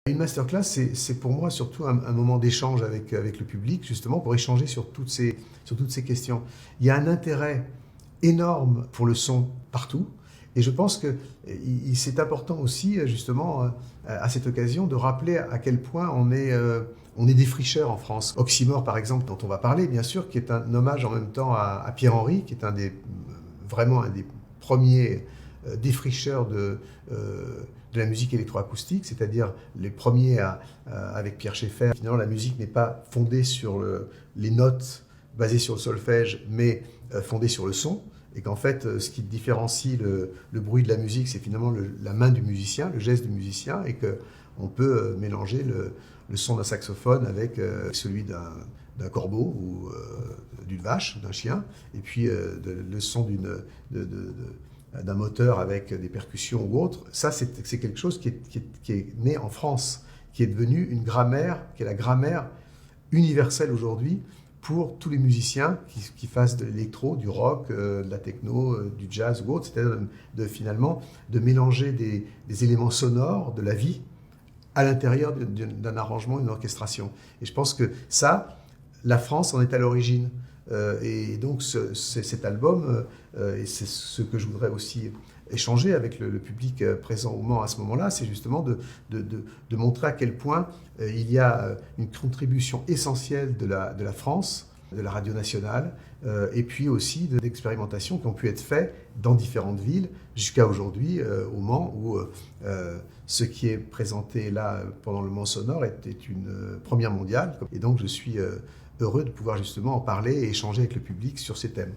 Une masterclass, c'est pour moi surtout un moment d'échange avec le public, justement pour échanger sur toutes ces questions. Il y a un intérêt énorme pour le son partout, et je pense que c'est important aussi, justement, à cette occasion, de rappeler à quel point on est défricheurs en France. Oxymore, par exemple, dont on va parler, bien sûr, qui est un hommage en même temps à Pierre-Henry, qui est vraiment un des premiers défricheurs de la musique électroacoustique, c'est-à-dire les premiers avec Pierre Schaeffer. Finalement, la musique n'est pas fondée sur les notes basées sur le solfège, mais fondée sur le son, et qu'en fait, ce qui différencie le bruit de la musique, c'est finalement la main du musicien, le geste du musicien, et qu'on peut mélanger le son d'un saxophone avec celui d'un corbeau ou d'une vache, d'un chien, et puis le son d'un moteur avec des percussions ou autre. Ça, c'est quelque chose qui est né en France, qui est devenu une grammaire, qui est la grammaire universelle aujourd'hui pour tous les musiciens qui fassent de l'électro, du rock, de la techno, du jazz ou autre, c'est-à-dire finalement de mélanger des éléments sonores de la vie à l'intérieur d'un arrangement, d'une orchestration. Et je pense que ça, la France en est à l'origine. Et donc cet album, et c'est ce que je voudrais aussi échanger avec le public présent au Mans à ce moment-là, c'est justement de montrer à quel point il y a une contribution essentielle de la France, de la radio nationale, et puis aussi d'expérimentations qui ont pu être faites dans différentes villes, jusqu'à aujourd'hui au Mans, où ce qui est présenté là pendant le Mans Sonore était une première mondiale. Et donc je suis heureux de pouvoir justement en parler et échanger avec le public sur ces thèmes.